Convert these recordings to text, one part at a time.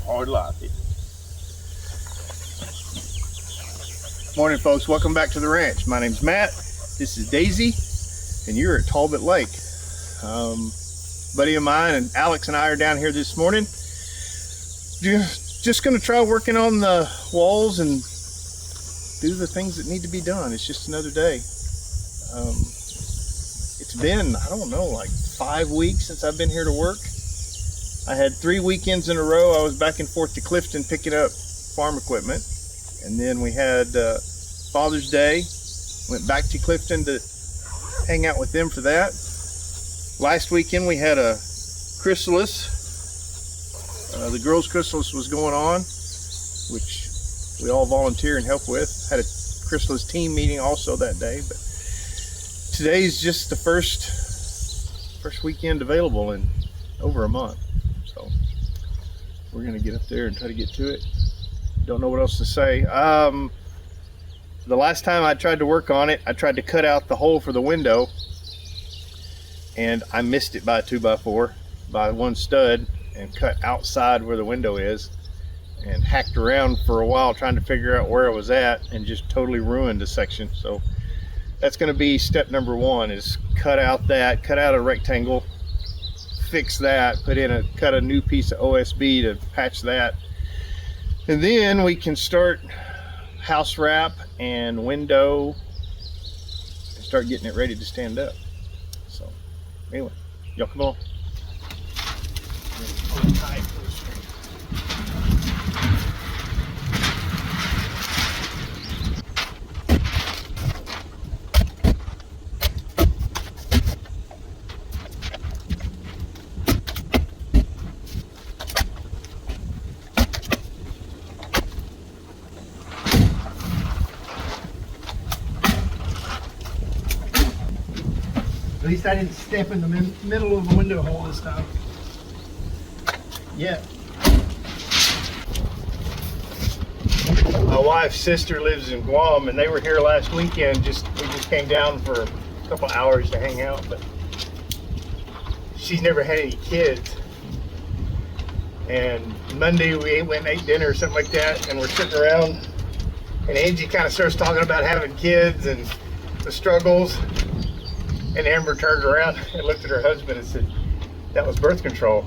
hard like it. Morning, folks. Welcome back to the ranch. My name's Matt. This is Daisy, and you're at Talbot Lake. Buddy of mine and Alex and I are down here this morning. Just going to try working on the walls and do the things that need to be done. It's just another day. It's been, I don't know, like 5 weeks since I've been here to work. I had 3 weekends in a row. I was back and forth to Clifton picking up farm equipment. And then we had Father's Day. Went back to Clifton to hang out with them for that. Last weekend we had a chrysalis. The girls' chrysalis was going on, which we all volunteer and help with. Had a chrysalis team meeting also that day. But today's just the first weekend available in over a month. So we're gonna get up there and try to get to it. Don't know what else to say. The last time I tried to work on it, I tried to cut out the hole for the window, and I missed it by a 2x4 by one stud and cut outside where the window is, and hacked around for a while trying to figure out where I was at, and just totally ruined a section. So that's going to be step number one, is cut out a rectangle, fix that, cut a new piece of OSB to patch that. And then we can start house wrap and window and start getting it ready to stand up. So anyway, y'all come on. At least I didn't step in the middle of the window hole this time. Yeah. My wife's sister lives in Guam, and they were here last weekend. We just came down for a couple hours to hang out, but she's never had any kids. And Monday we went and ate dinner or something like that, and we're sitting around, and Angie kind of starts talking about having kids and the struggles. And Amber turned around and looked at her husband and said, "That was birth control."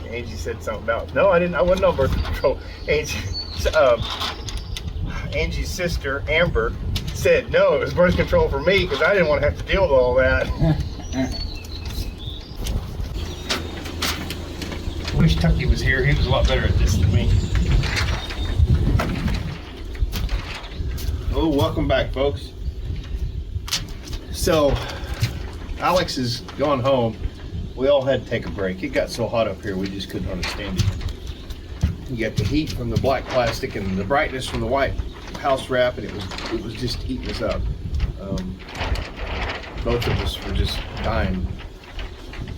Angie said something about, "No, I didn't. I wasn't on birth control." Angie's sister, Amber, said, "No, it was birth control for me because I didn't want to have to deal with all that." I wish Tucky was here. He was a lot better at this than me. Oh, welcome back, folks. So, Alex is gone home. We all had to take a break. It got so hot up here, we just couldn't understand it. You got the heat from the black plastic and the brightness from the white house wrap, and it was just eating us up. Both of us were just dying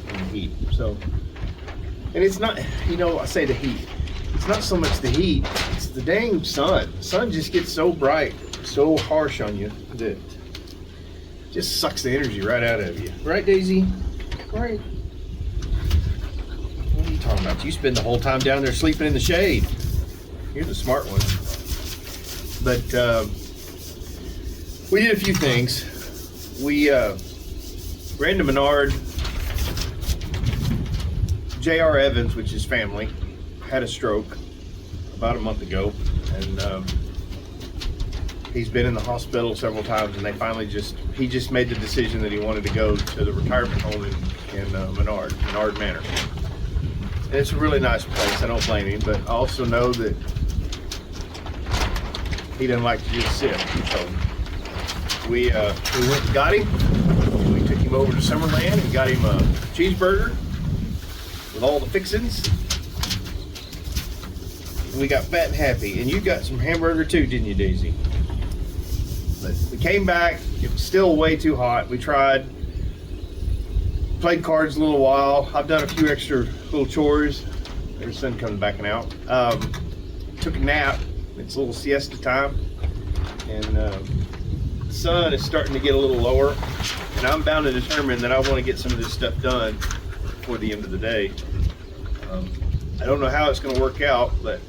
in the heat. So, and it's not, I say the heat. It's not so much the heat, it's the dang sun. The sun just gets so bright, so harsh on you that just sucks the energy right out of you. Right, Daisy? Right. What are you talking about? You spend the whole time down there sleeping in the shade. You're the smart one. But we did a few things. We ran to Menard. J.R. Evans, which is family, had a stroke about a month ago, and he's been in the hospital several times, and he just made the decision that he wanted to go to the retirement home in Menard Manor. And it's a really nice place. I don't blame him, but I also know that he doesn't like to just sit. So we went and got him. We took him over to Summerland and got him a cheeseburger with all the fixings. And we got fat and happy. And you got some hamburger too, didn't you, Daisy? But we came back, it was still way too hot. We played cards a little while. I've done a few extra little chores. There's sun coming back and out. Took a nap. It's a little siesta time. And the sun is starting to get a little lower. And I'm bound to determine that I want to get some of this stuff done before the end of the day. I don't know how it's going to work out, but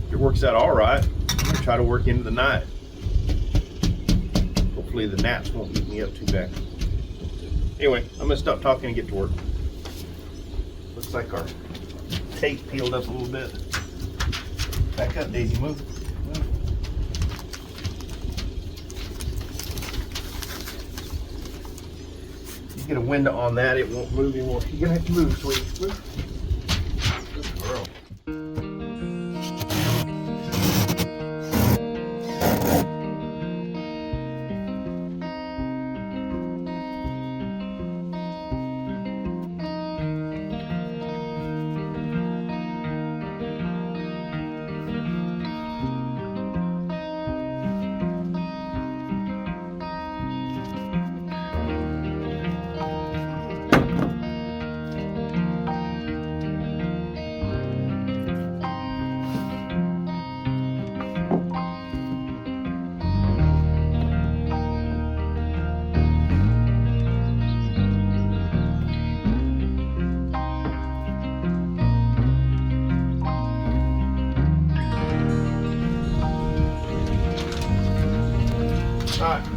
if it works out all right, I'm going to try to work into the night. Hopefully the naps won't beat me up too bad. Anyway, I'm going to stop talking and get to work. Looks like our tape peeled up a little bit. Back up, Daisy, move. You get a window on that, it won't move anymore. You're going to have to move, sweetie. Move. Good girl. Alright.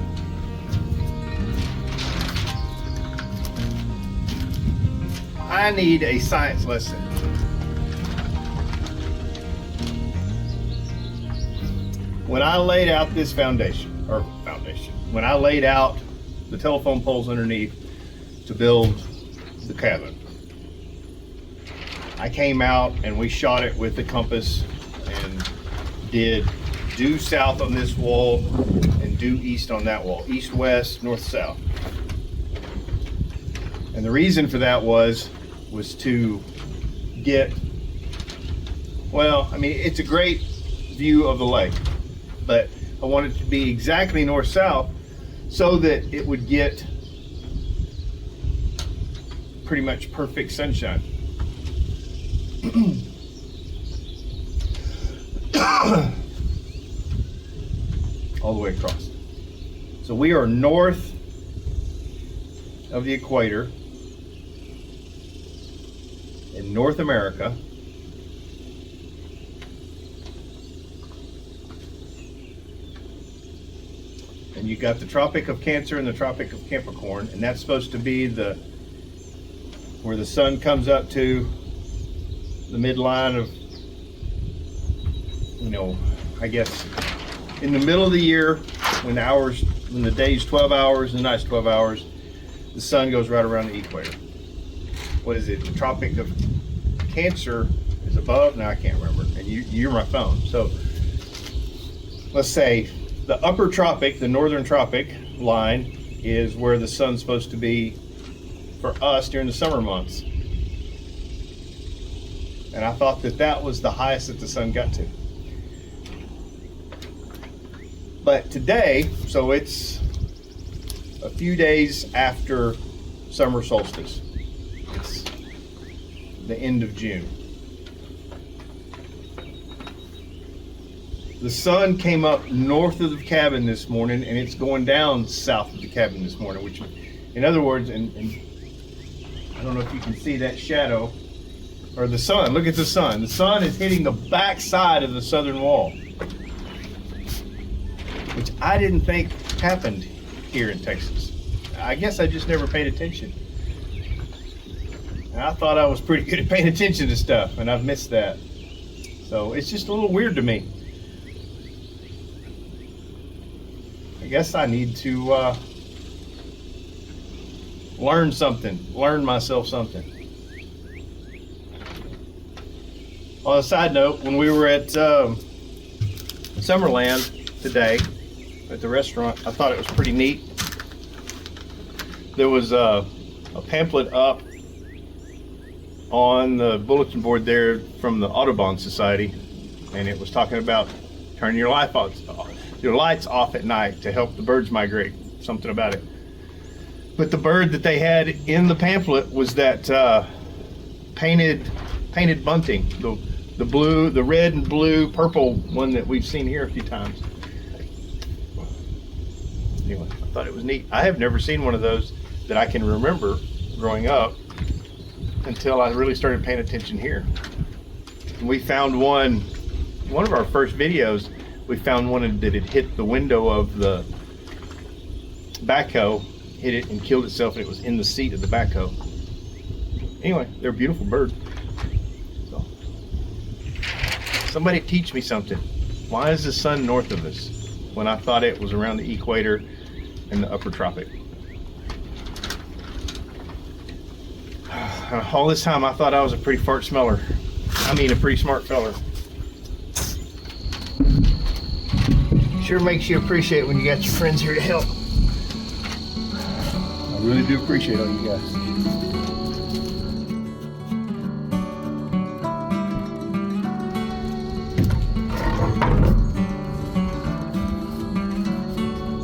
I need a science lesson. When I laid out this when I laid out the telephone poles underneath to build the cabin, I came out and we shot it with the compass and did due south on this wall and due east on that wall, east, west, north, south. And the reason for that was to get, well, I mean, it's a great view of the lake, but I wanted it to be exactly north-south so that it would get pretty much perfect sunshine. All the way across. So we are north of the equator in North America. And you got the Tropic of Cancer and the Tropic of Capricorn, and that's supposed to be where the sun comes up to the midline of, I guess in the middle of the year, when the day's 12 hours and the night's 12 hours, the sun goes right around the equator. What is it? The Tropic of Cancer is above? Now I can't remember. And you're my phone. So let's say the upper tropic, the northern tropic line, is where the sun's supposed to be for us during the summer months. And I thought that was the highest that the sun got to. But today, so it's a few days after summer solstice. It's the end of June. The sun came up north of the cabin this morning, and it's going down south of the cabin this morning, which, in other words, and I don't know if you can see that shadow, or the sun. Look at the sun. The sun is hitting the back side of the southern wall, which I didn't think happened here in Texas. I guess I just never paid attention. And I thought I was pretty good at paying attention to stuff, and I've missed that. So it's just a little weird to me. I guess I need to learn myself something. On a side note, when we were at Summerland today at the restaurant, I thought it was pretty neat. There was a pamphlet up on the bulletin board there from the Audubon Society, and it was talking about turning your lights off at night to help the birds migrate, something about it. But the bird that they had in the pamphlet was that painted bunting, the blue, the red and blue, purple one that we've seen here a few times. Anyway, I thought it was neat. I have never seen one of those that I can remember growing up. until I really started paying attention here. And we found one of our first videos, we found one that had hit the window of the backhoe, hit it and killed itself, and it was in the seat of the backhoe. Anyway, they're a beautiful bird. So, somebody teach me something. Why is the sun north of us when I thought it was around the equator and the upper tropic? All this time I thought I was a pretty fart smeller. I mean, a pretty smart feller. Sure makes you appreciate when you got your friends here to help. I really do appreciate all you guys.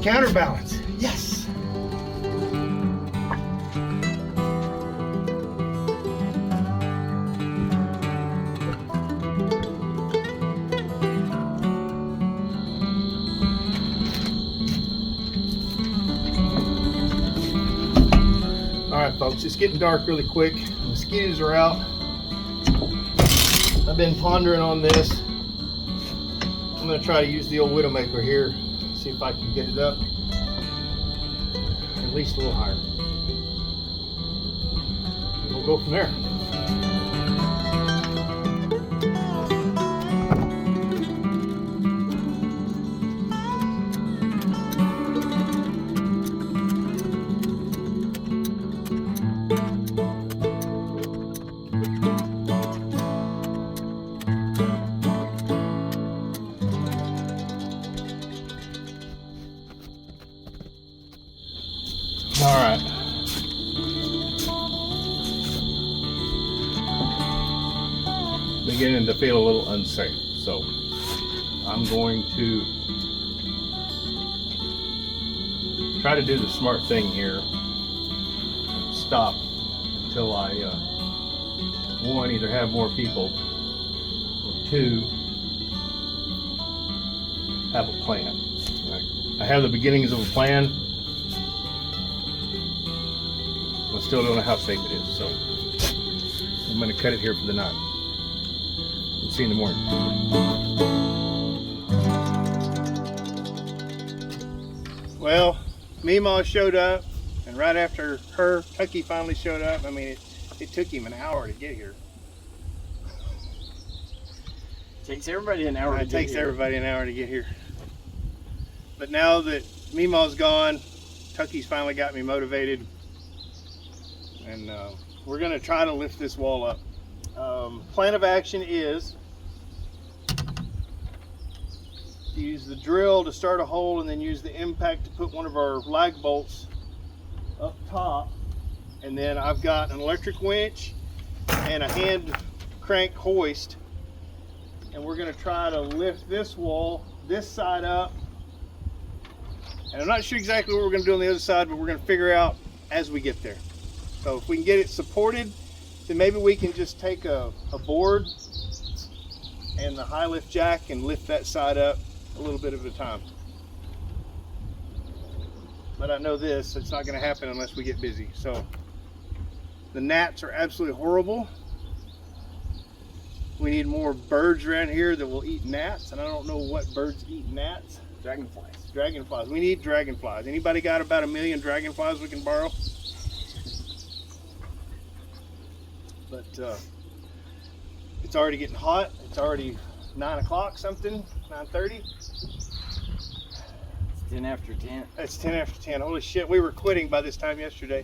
Counterbalance, yes. All right, folks, it's getting dark really quick. The mosquitoes are out. I've been pondering on this. I'm gonna try to use the old Widowmaker here. See if I can get it up at least a little higher. We'll go from there. All right. Beginning to feel a little unsafe, so I'm going to try to do the smart thing here and stop until I one, either have more people, or two, have a plan. I have the beginnings of a plan. I still don't know how safe it is, so I'm going to cut it here for the night. We'll see you in the morning. Well, Meemaw showed up, and right after her, Tucky finally showed up. I mean, it took him an hour to get here. Takes everybody an hour. It takes everybody an hour to get here. But now that Meemaw's gone, Tucky's finally got me motivated. And we're going to try to lift this wall up. Plan of action is to use the drill to start a hole, and then use the impact to put one of our lag bolts up top. And then I've got an electric winch and a hand crank hoist, and we're going to try to lift this wall, this side up. And I'm not sure exactly what we're going to do on the other side, but we're going to figure out as we get there. So if we can get it supported, then maybe we can just take a board and the high lift jack and lift that side up a little bit at a time. But I know this, it's not going to happen unless we get busy. So the gnats are absolutely horrible. We need more birds around here that will eat gnats, and I don't know what birds eat gnats. Dragonflies. Dragonflies. We need dragonflies. Anybody got about 1 million dragonflies we can borrow? But it's already getting hot. It's already 9 o'clock something, 9:30. It's 10 after 10. It's 10 after 10. Holy shit, we were quitting by this time yesterday.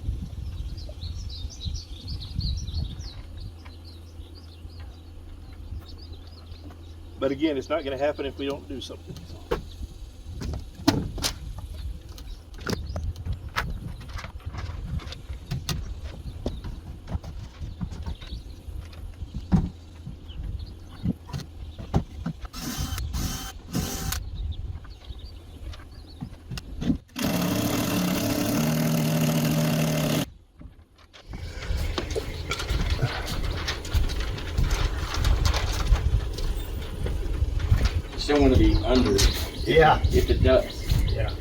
But again, it's not going to happen if we don't do something. Still want to be under. Yeah. If it does. Yeah.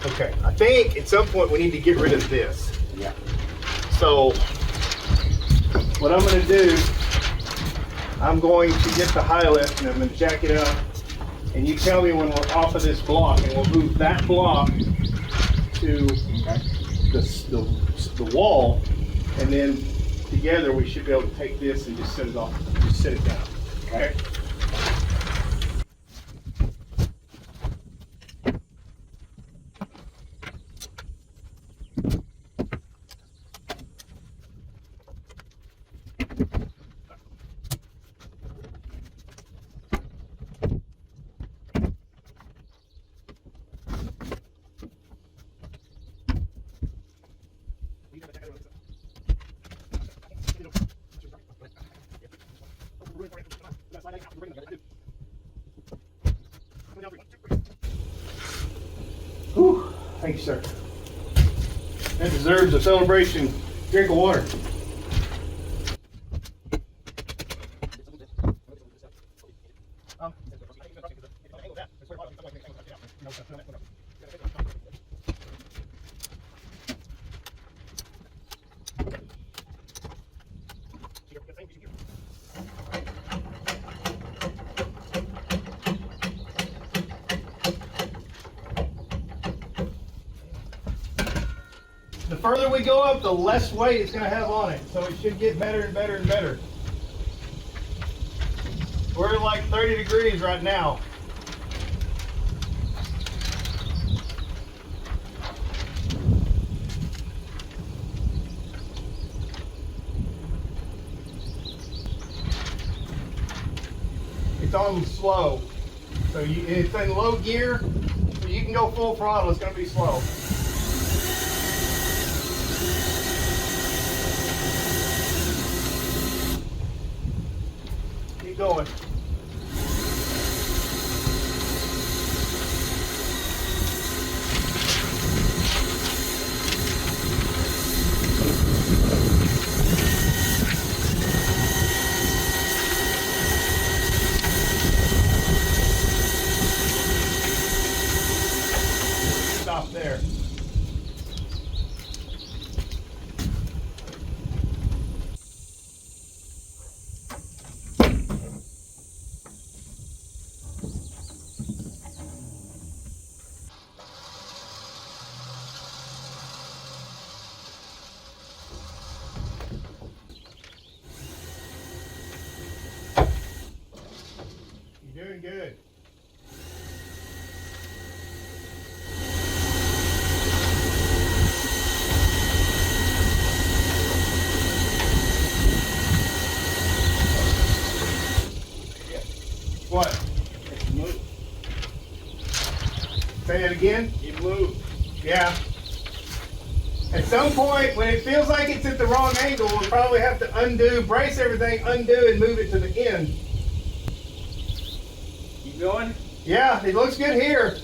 Okay, I think at some point we need to get rid of this. Yeah. So what I'm going to do, I'm going to get the high lift and I'm going to jack it up. And you tell me when we're off of this block, and we'll move that block to the wall, and then together we should be able to take this and just set it off, just set it down. Okay. Whew, thank you, sir. That deserves a celebration. Drink of water. The further we go up, the less weight it's going to have on it. So it should get better and better and better. We're at like 30 degrees right now. It's on slow. So it's in low gear, so you can go full throttle. It's going to be slow. Keep going. Stop there. You're doing good. What? Move. Say that again? You move. Yeah. At some point, when it feels like it's at the wrong angle, we'll probably have to undo, brace everything, undo, and move it to the end. Keep going. Yeah, it looks good here.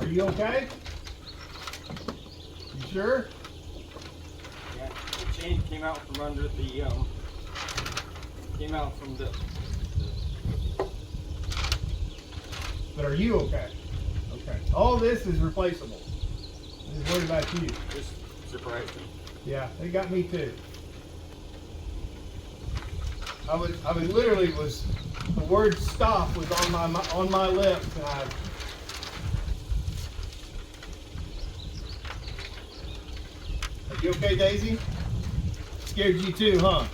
Are you okay? You sure? Yeah. The chain came out from under the came out from the But are you okay? okay. Okay. All this is replaceable. I'm just worried about you. Just surprised me. Yeah, they got me too. I literally was, the word stop was on my lips, and Are you okay, Daisy? Scared you too, huh?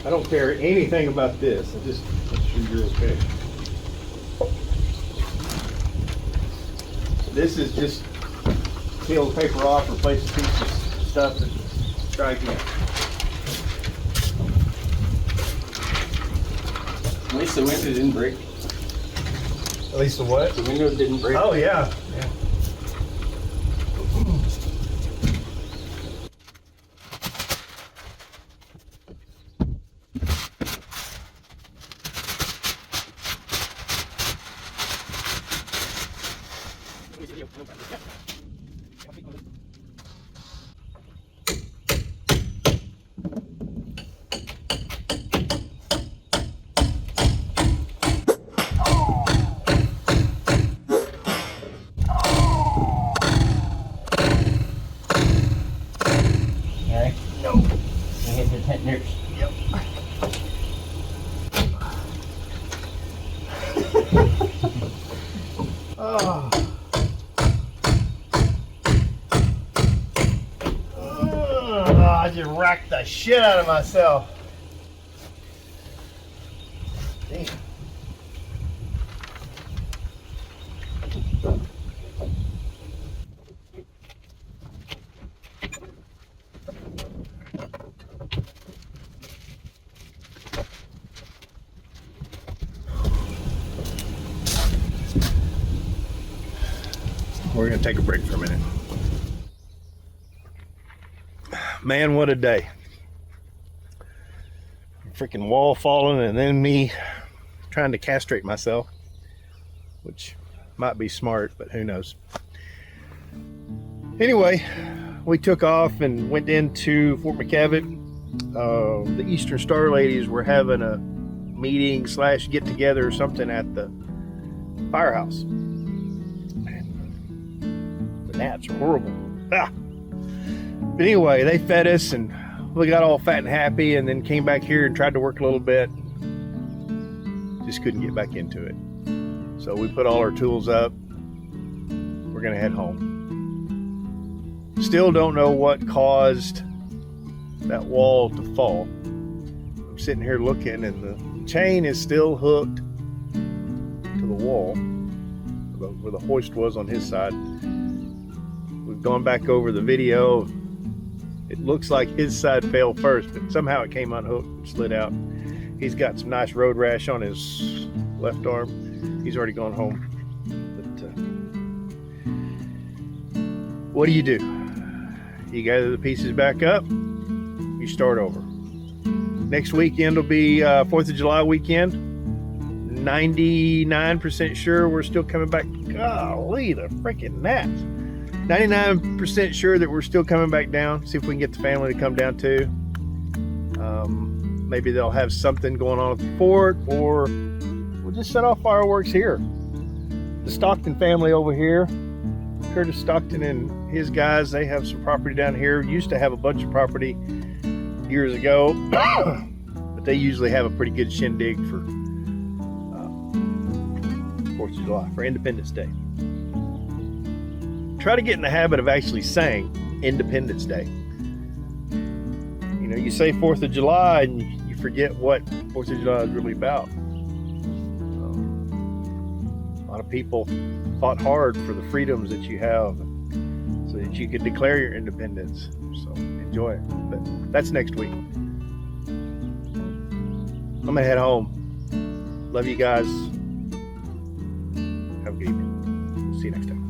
I don't care anything about this. I just make sure you're okay. This is just peel the paper off, replace a piece of stuff, and try again. At least the window didn't break. At least the what? The window didn't break. Oh yeah. Yeah. Yep. Oh. I just racked the shit out of myself. Damn. We're gonna take a break for a minute. Man, what a day. Freaking wall falling and then me trying to castrate myself, which might be smart, but who knows. Anyway, we took off and went into Fort McCavitt. The Eastern Star ladies were having a meeting / get together or something at the firehouse. The gnats are horrible. Ah. But anyway, they fed us and we got all fat and happy, and then came back here and tried to work a little bit. Just couldn't get back into it. So we put all our tools up. We're gonna head home. Still don't know what caused that wall to fall. I'm sitting here looking and the chain is still hooked to the wall where the hoist was on his side. We've gone back over the video. It looks like his side fell first, but somehow it came unhooked and slid out. He's got some nice road rash on his left arm. He's already gone home. But what do? You gather the pieces back up, you start over. Next weekend will be 4th of July weekend. 99% sure we're still coming back. Golly, the freaking gnats. 99% sure that we're still coming back down. See if we can get the family to come down too. Maybe they'll have something going on at the fort, or we'll just set off fireworks here. The Stockton family over here, Curtis Stockton and his guys, they have some property down here. Used to have a bunch of property years ago, but they usually have a pretty good shindig for 4th of July, for Independence Day. Try to get in the habit of actually saying Independence Day. You know, you say 4th of July and you forget what 4th of July is really about. A lot of people fought hard for the freedoms that you have so that you could declare your independence. So enjoy it. But that's next week. I'm gonna head home. Love you guys. Have a good evening. See you next time.